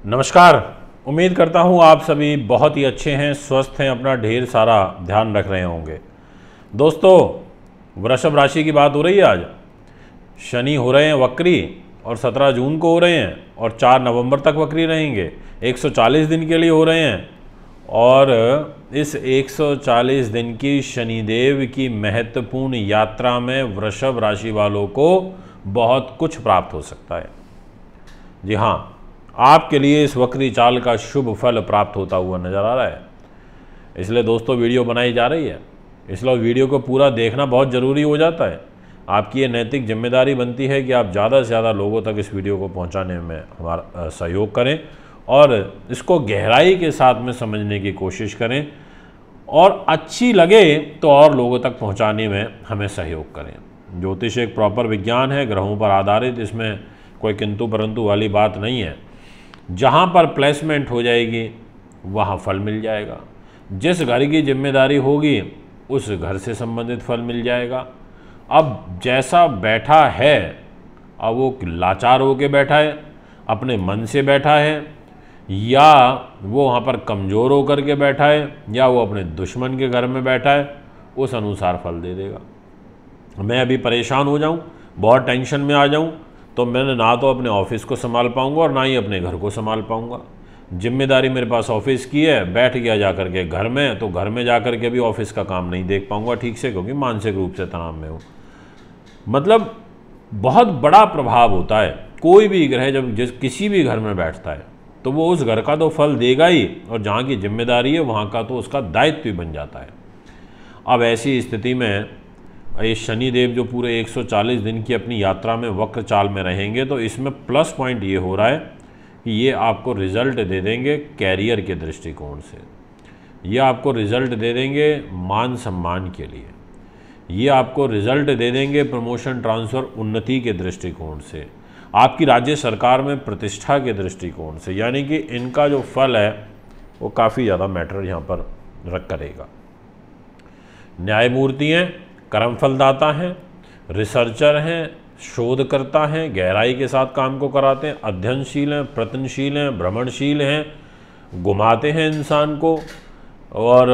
नमस्कार। उम्मीद करता हूँ आप सभी बहुत ही अच्छे हैं, स्वस्थ हैं, अपना ढेर सारा ध्यान रख रहे होंगे। दोस्तों, वृषभ राशि की बात हो रही है आज। शनि हो रहे हैं वक्री और 17 जून को हो रहे हैं और 4 नवंबर तक वक्री रहेंगे। 140 दिन के लिए हो रहे हैं और इस 140 दिन की शनिदेव की महत्वपूर्ण यात्रा में वृषभ राशि वालों को बहुत कुछ प्राप्त हो सकता है। जी हाँ, आपके लिए इस वक्री चाल का शुभ फल प्राप्त होता हुआ नज़र आ रहा है। इसलिए दोस्तों वीडियो बनाई जा रही है, इसलिए वीडियो को पूरा देखना बहुत ज़रूरी हो जाता है। आपकी ये नैतिक जिम्मेदारी बनती है कि आप ज़्यादा से ज़्यादा लोगों तक इस वीडियो को पहुंचाने में हमारा सहयोग करें और इसको गहराई के साथ में समझने की कोशिश करें और अच्छी लगे तो और लोगों तक पहुँचाने में हमें सहयोग करें। ज्योतिष एक प्रॉपर विज्ञान है, ग्रहों पर आधारित, इसमें कोई किंतु परंतु वाली बात नहीं है। जहाँ पर प्लेसमेंट हो जाएगी वहाँ फल मिल जाएगा। जिस घर की जिम्मेदारी होगी उस घर से संबंधित फल मिल जाएगा। अब जैसा बैठा है, अब वो लाचार होके बैठा है, अपने मन से बैठा है, या वो वहाँ पर कमज़ोर होकर के बैठा है, या वो अपने दुश्मन के घर में बैठा है, उस अनुसार फल दे देगा। मैं अभी परेशान हो जाऊँ, बहुत टेंशन में आ जाऊँ, तो मैंने ना तो अपने ऑफिस को संभाल पाऊंगा और ना ही अपने घर को संभाल पाऊंगा। जिम्मेदारी मेरे पास ऑफिस की है, बैठ गया जाकर के घर में, तो घर में जाकर के भी ऑफिस का काम नहीं देख पाऊंगा ठीक से, क्योंकि मानसिक रूप से तनाव में हूँ। मतलब बहुत बड़ा प्रभाव होता है। कोई भी ग्रह जब किसी भी घर में बैठता है तो वो उस घर का तो फल देगा ही, और जहाँ की जिम्मेदारी है वहाँ का तो उसका दायित्व भी बन जाता है। अब ऐसी स्थिति में ये शनिदेव जो पूरे 140 दिन की अपनी यात्रा में वक्र चाल में रहेंगे, तो इसमें प्लस पॉइंट ये हो रहा है कि ये आपको रिजल्ट दे देंगे कैरियर के दृष्टिकोण से, ये आपको रिजल्ट दे देंगे मान सम्मान के लिए, ये आपको रिजल्ट दे देंगे प्रमोशन, ट्रांसफ़र, उन्नति के दृष्टिकोण से, आपकी राज्य सरकार में प्रतिष्ठा के दृष्टिकोण से। यानी कि इनका जो फल है वो काफ़ी ज़्यादा मैटर यहाँ पर करेगा। न्यायमूर्ति हैं, कर्म फलदाता हैं, रिसर्चर हैं, शोधकर्ता हैं, गहराई के साथ काम को कराते हैं, अध्ययनशील हैं, प्रयत्नशील हैं, भ्रमणशील हैं, घुमाते हैं इंसान को और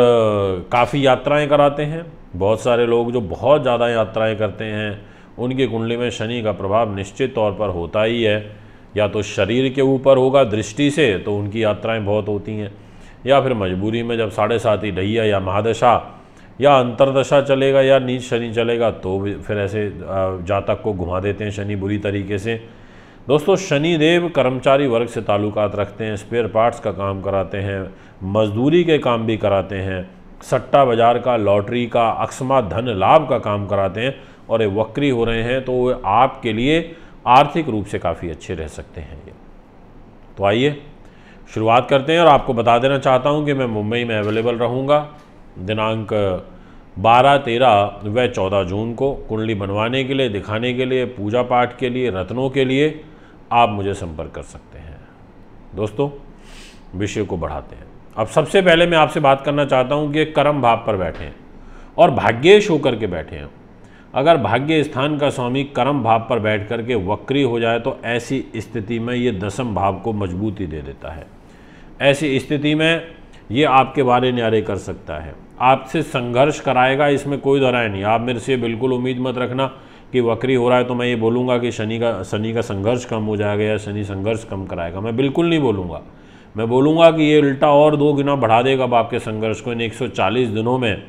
काफ़ी यात्राएं कराते हैं। बहुत सारे लोग जो बहुत ज़्यादा यात्राएं करते हैं उनकी कुंडली में शनि का प्रभाव निश्चित तौर पर होता ही है। या तो शरीर के ऊपर होगा दृष्टि से, तो उनकी यात्राएँ बहुत होती हैं, या फिर मजबूरी में जब 7.5 ढैया या महादशा या अंतरदशा चलेगा या नीच शनि चलेगा तो फिर ऐसे जातक को घुमा देते हैं शनि बुरी तरीके से। दोस्तों, शनिदेव कर्मचारी वर्ग से ताल्लुकात रखते हैं, स्पेयर पार्ट्स का काम कराते हैं, मजदूरी के काम भी कराते हैं, सट्टा बाजार का, लॉटरी का, अकस्मात धन लाभ का काम कराते हैं, और ये वक्री हो रहे हैं तो आपके लिए आर्थिक रूप से काफ़ी अच्छे रह सकते हैं ये। तो आइए शुरुआत करते हैं। और आपको बता देना चाहता हूँ कि मैं मुंबई में अवेलेबल रहूँगा दिनांक 12, 13 व 14 जून को। कुंडली बनवाने के लिए, दिखाने के लिए, पूजा पाठ के लिए, रत्नों के लिए आप मुझे संपर्क कर सकते हैं। दोस्तों, विषय को बढ़ाते हैं। अब सबसे पहले मैं आपसे बात करना चाहता हूं कि कर्म भाव पर बैठे हैं और भाग्येश होकर के बैठे हैं। अगर भाग्य स्थान का स्वामी कर्म भाव पर बैठ करके वक्री हो जाए तो ऐसी स्थिति में ये दशम भाव को मजबूती दे देता है। ऐसी स्थिति में ये आपके बारे न्यारे कर सकता है, आपसे संघर्ष कराएगा, इसमें कोई दो राय नहीं। आप मेरे से बिल्कुल उम्मीद मत रखना कि वक्री हो रहा है तो मैं ये बोलूँगा कि शनि का संघर्ष कम हो जाएगा या शनि संघर्ष कम कराएगा। मैं बिल्कुल नहीं बोलूँगा। मैं बोलूँगा कि ये उल्टा और 2 गुना बढ़ा देगा आपके संघर्ष को इन 140 दिनों में।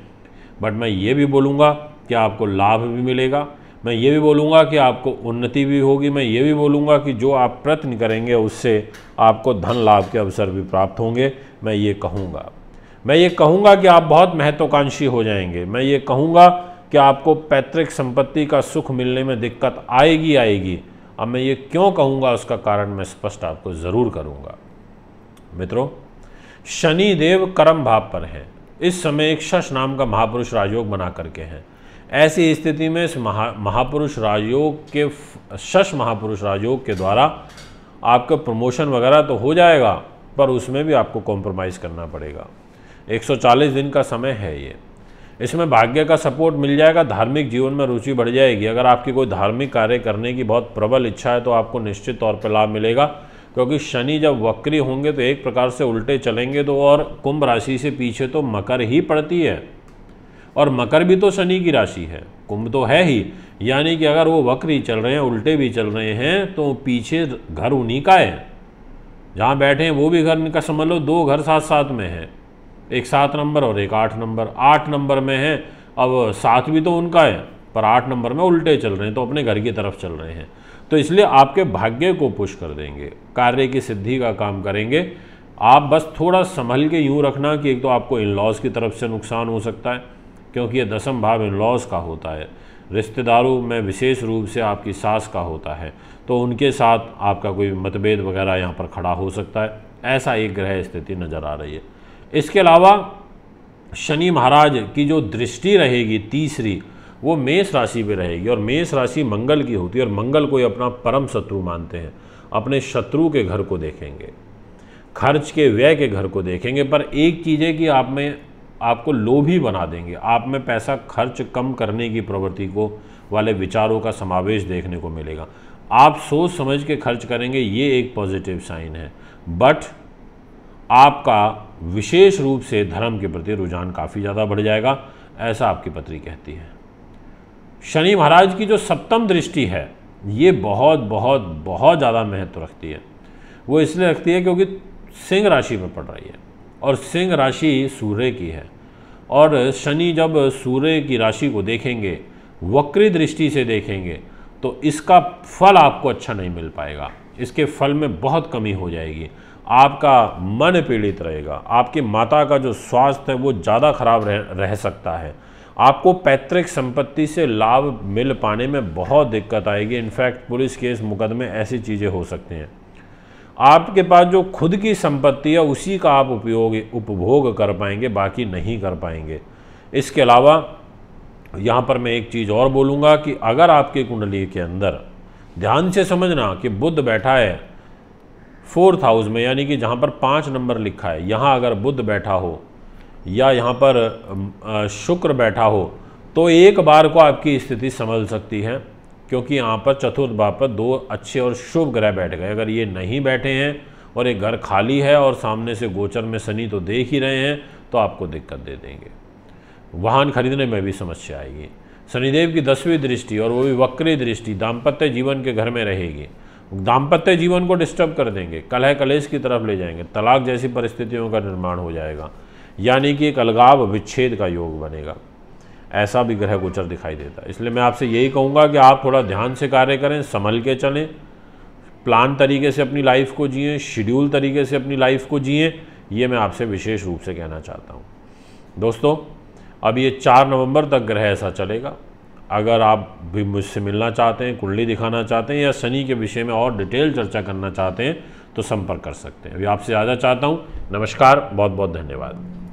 बट मैं ये भी बोलूँगा कि आपको लाभ भी मिलेगा, मैं ये भी बोलूँगा कि आपको उन्नति भी होगी, मैं ये भी बोलूँगा कि जो आप प्रयत्न करेंगे उससे आपको धन लाभ के अवसर भी प्राप्त होंगे। मैं ये कहूँगा कि आप बहुत महत्वाकांक्षी हो जाएंगे। मैं ये कहूँगा कि आपको पैतृक संपत्ति का सुख मिलने में दिक्कत आएगी। अब मैं ये क्यों कहूँगा उसका कारण मैं स्पष्ट आपको ज़रूर करूँगा। मित्रों, शनिदेव कर्म भाव पर हैं। इस समय एक शश नाम का महापुरुष राजयोग बना करके हैं। ऐसी स्थिति में इस महापुरुष राजयोग के द्वारा आपका प्रमोशन वगैरह तो हो जाएगा, पर उसमें भी आपको कॉम्प्रोमाइज़ करना पड़ेगा। 140 दिन का समय है ये। इसमें भाग्य का सपोर्ट मिल जाएगा, धार्मिक जीवन में रुचि बढ़ जाएगी। अगर आपकी कोई धार्मिक कार्य करने की बहुत प्रबल इच्छा है तो आपको निश्चित तौर पर लाभ मिलेगा। क्योंकि शनि जब वक्री होंगे तो एक प्रकार से उल्टे चलेंगे तो, और कुंभ राशि से पीछे तो मकर ही पड़ती है, और मकर भी तो शनि की राशि है, कुंभ तो है ही। यानी कि अगर वो वक्री चल रहे हैं, उल्टे भी चल रहे हैं, तो पीछे घर उन्हीं का है, जहाँ बैठे हैं वो भी घर इनका, समझ लो 2 घर साथ साथ में है, एक 7 नंबर और एक 8 नंबर। 8 नंबर में है, अब 7 भी तो उनका है, पर 8 नंबर में उल्टे चल रहे हैं, तो अपने घर की तरफ चल रहे हैं। तो इसलिए आपके भाग्य को पुश कर देंगे, कार्य की सिद्धि का काम करेंगे। आप बस थोड़ा संभल के यूँ रखना कि एक तो आपको इन लॉज की तरफ से नुकसान हो सकता है, क्योंकि ये 10th भाव इन लॉज का होता है, रिश्तेदारों में विशेष रूप से आपकी सास का होता है, तो उनके साथ आपका कोई मतभेद वगैरह यहाँ पर खड़ा हो सकता है। ऐसा एक ग्रह स्थिति नज़र आ रही है। इसके अलावा शनि महाराज की जो दृष्टि रहेगी तीसरी, वो मेष राशि पे रहेगी, और मेष राशि मंगल की होती है, और मंगल को अपना परम शत्रु मानते हैं। अपने शत्रु के घर को देखेंगे, खर्च के व्यय के घर को देखेंगे। पर एक चीज़ है कि आपको लोभी बना देंगे, आप में पैसा खर्च कम करने की प्रवृत्ति को वाले विचारों का समावेश देखने को मिलेगा। आप सोच समझ के खर्च करेंगे, ये एक पॉजिटिव साइन है। बट आपका विशेष रूप से धर्म के प्रति रुझान काफ़ी ज़्यादा बढ़ जाएगा, ऐसा आपकी पत्री कहती है। शनि महाराज की जो 7th दृष्टि है, ये बहुत बहुत बहुत ज़्यादा महत्व रखती है। वो इसलिए रखती है क्योंकि सिंह राशि में पड़ रही है, और सिंह राशि सूर्य की है, और शनि जब सूर्य की राशि को देखेंगे, वक्री दृष्टि से देखेंगे, तो इसका फल आपको अच्छा नहीं मिल पाएगा, इसके फल में बहुत कमी हो जाएगी। आपका मन पीड़ित रहेगा, आपकी माता का जो स्वास्थ्य है वो ज़्यादा खराब रह सकता है, आपको पैतृक संपत्ति से लाभ मिल पाने में बहुत दिक्कत आएगी। इनफैक्ट पुलिस केस मुकदमे ऐसी चीज़ें हो सकती हैं। आपके पास जो खुद की संपत्ति है उसी का आप उपभोग कर पाएंगे, बाकी नहीं कर पाएंगे। इसके अलावा यहाँ पर मैं एक चीज़ और बोलूँगा कि अगर आपके कुंडली के अंदर, ध्यान से समझना कि बुध बैठा है 4th हाउस में, यानी कि जहाँ पर 5 नंबर लिखा है, यहाँ अगर बुध बैठा हो या यहाँ पर शुक्र बैठा हो, तो एक बार को आपकी स्थिति संभल सकती है, क्योंकि यहाँ पर 4th भाव पर 2 अच्छे और शुभ ग्रह बैठ गए। अगर ये नहीं बैठे हैं और एक घर खाली है और सामने से गोचर में शनि तो देख ही रहे हैं, तो आपको दिक्कत दे देंगे। वाहन खरीदने में भी समस्या आएगी। शनिदेव की 10वीं दृष्टि, और वो भी वक्री दृष्टि, दाम्पत्य जीवन के घर में रहेगी, दाम्पत्य जीवन को डिस्टर्ब कर देंगे, कलह कलेश की तरफ ले जाएंगे, तलाक जैसी परिस्थितियों का निर्माण हो जाएगा, यानी कि एक अलगाव विच्छेद का योग बनेगा। ऐसा भी ग्रह गोचर दिखाई देता है। इसलिए मैं आपसे यही कहूँगा कि आप थोड़ा ध्यान से कार्य करें, संभल के चलें, प्लान तरीके से अपनी लाइफ को जिएं, शेड्यूल तरीके से अपनी लाइफ को जिएं, ये मैं आपसे विशेष रूप से कहना चाहता हूँ। दोस्तों, अब ये 4 नवंबर तक ग्रह ऐसा चलेगा। अगर आप भी मुझसे मिलना चाहते हैं, कुंडली दिखाना चाहते हैं, या शनि के विषय में और डिटेल चर्चा करना चाहते हैं, तो संपर्क कर सकते हैं। अभी आपसे ज़्यादा चाहता हूँ। नमस्कार, बहुत बहुत धन्यवाद।